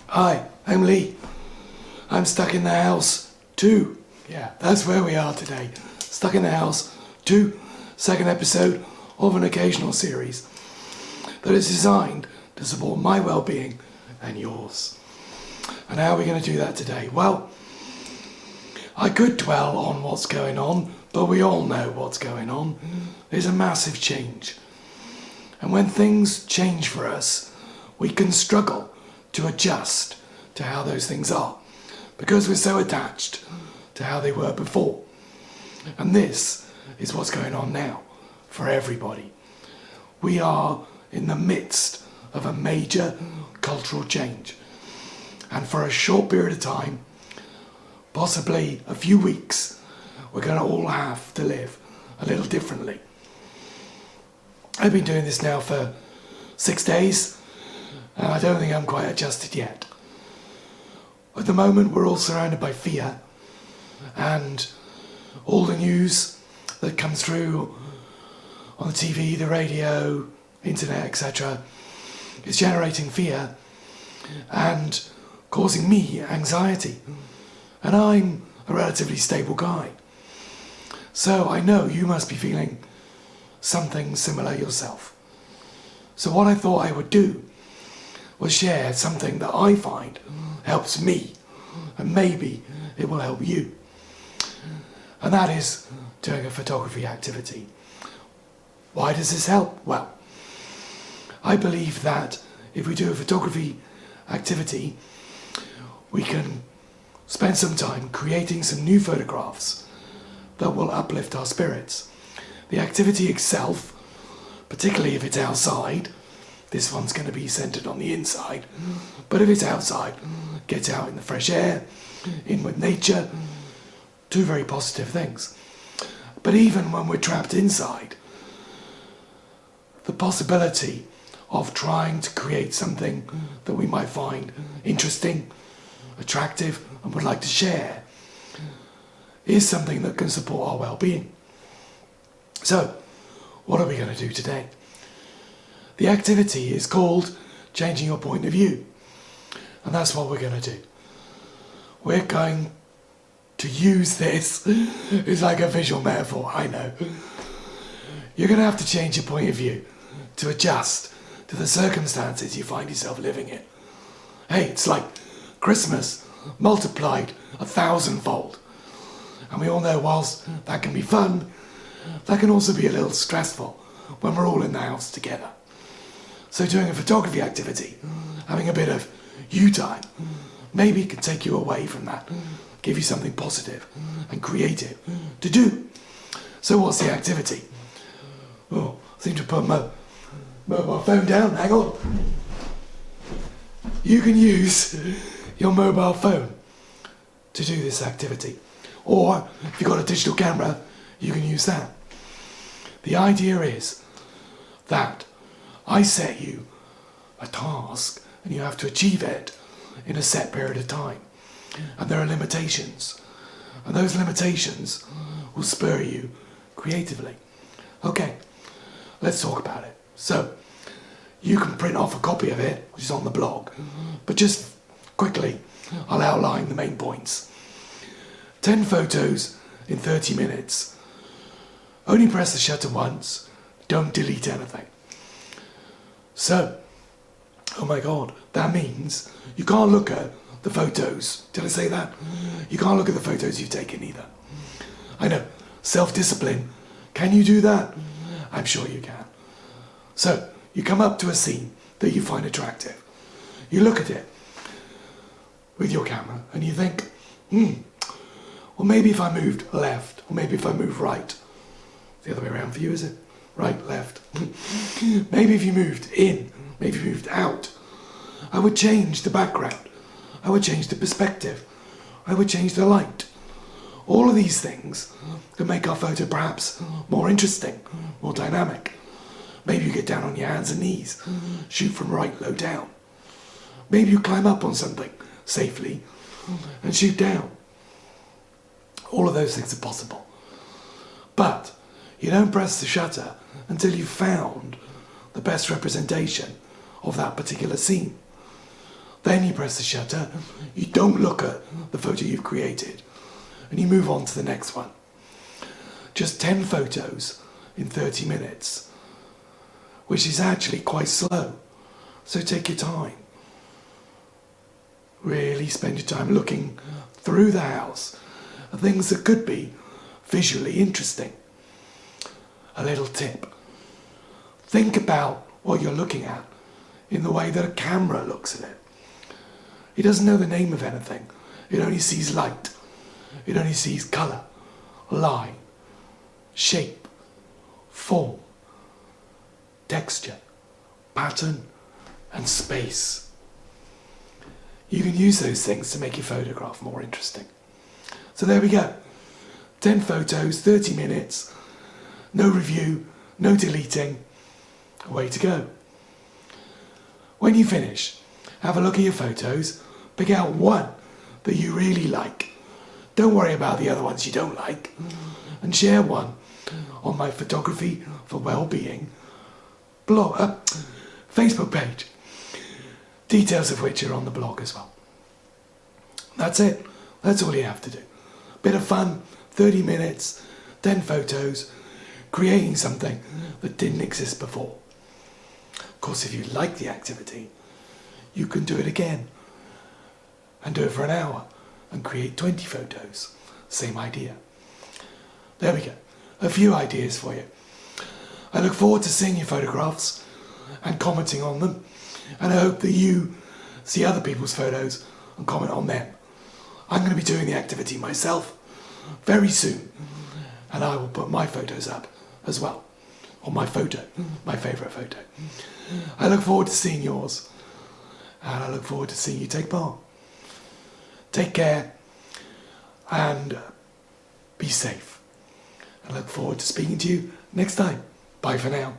Hi, I'm Lee. I'm stuck in the house too. Yeah, that's where we are today. Stuck in the house 2, second episode of an occasional series that is designed to support my well-being and yours. And how are we going to do that today? Well, I could dwell on what's going on, but we all know what's going on. There's a massive change. And when things change for us, we can struggle to adjust to how those things are because we're so attached to how they were before. And this is what's going on now for everybody. We are in the midst of a major cultural change. And for a short period of time, possibly a few weeks, we're going to all have to live a little differently. I've been doing this now for 6 days, and I don't think I'm quite adjusted yet. At the moment, we're all surrounded by fear, and all the news that comes through on the TV, the radio, internet, etc. is generating fear and causing me anxiety. And I'm a relatively stable guy. So I know you must be feeling something similar yourself. So what I thought I would do was share something that I find helps me, and maybe it will help you. And that is doing a photography activity. Why does this help? Well, I believe that if we do a photography activity, we can spend some time creating some new photographs that will uplift our spirits. The activity itself, particularly if it's outside, this one's going to be centered on the inside, but if it's outside, get out in the fresh air, in with nature, two very positive things. But even when we're trapped inside, the possibility of trying to create something that we might find interesting, attractive, and would like to share is something that can support our well-being. So, what are we going to do today? The activity is called Changing Your Point of View, and that's what we're going to do. We're going to use this. It's like a visual metaphor, I know. You're going to have to change your point of view to adjust to the circumstances you find yourself living in. Hey, it's like Christmas multiplied 1,000-fold. And we all know whilst that can be fun, that can also be a little stressful when we're all in the house together. So doing a photography activity, having a bit of you time, maybe can take you away from that, give you something positive and creative to do. So what's the activity? Oh, I seem to put my mobile phone down, hang on. You can use your mobile phone to do this activity. Or if you've got a digital camera, you can use that. The idea is that I set you a task and you have to achieve it in a set period of time. And there are limitations. And those limitations will spur you creatively. Okay, let's talk about it. So, you can print off a copy of it, which is on the blog. But just quickly, I'll outline the main points. 10 photos in 30 minutes. Only press the shutter once. Don't delete anything. So, oh my God, that means you can't look at the photos. Did I say that? You can't look at the photos you've taken either. I know, self-discipline. Can you do that? I'm sure you can. So, you come up to a scene that you find attractive. You look at it with your camera and you think, well, maybe if I moved left, or maybe if I moved right. The other way around for you, is it? Right, left. Maybe if you moved in, maybe if you moved out, I would change the background. I would change the perspective. I would change the light. All of these things can make our photo perhaps more interesting, more dynamic. Maybe you get down on your hands and knees, shoot from right low down. Maybe you climb up on something safely and shoot down. All of those things are possible. But you don't press the shutter until you've found the best representation of that particular scene. Then you press the shutter, you don't look at the photo you've created, and you move on to the next one. Just 10 photos in 30 minutes, which is actually quite slow, so take your time. Really spend your time looking through the house at things that could be visually interesting. A little tip: think about what you're looking at in the way that a camera looks at it. It doesn't know the name of anything. It only sees light. It only sees colour, line, shape, form, texture, pattern, and space. You can use those things to make your photograph more interesting. So there we go. 10 photos, 30 minutes, no review, no deleting. Away to go. When you finish, have a look at your photos, pick out one that you really like. Don't worry about the other ones you don't like, and share one on my Photography for Wellbeing blog, Facebook page. Details of which are on the blog as well. That's it. That's all you have to do. Bit of fun, 30 minutes, 10 photos, creating something that didn't exist before. Of course, if you like the activity, you can do it again and do it for an hour and create 20 photos. Same idea. There we go. A few ideas for you. I look forward to seeing your photographs and commenting on them, and I hope that you see other people's photos and comment on them. I'm going to be doing the activity myself very soon, and I will put my photos up as well, or my favourite photo. I look forward to seeing yours, and I look forward to seeing you take part. Take care, and be safe. I look forward to speaking to you next time. Bye for now.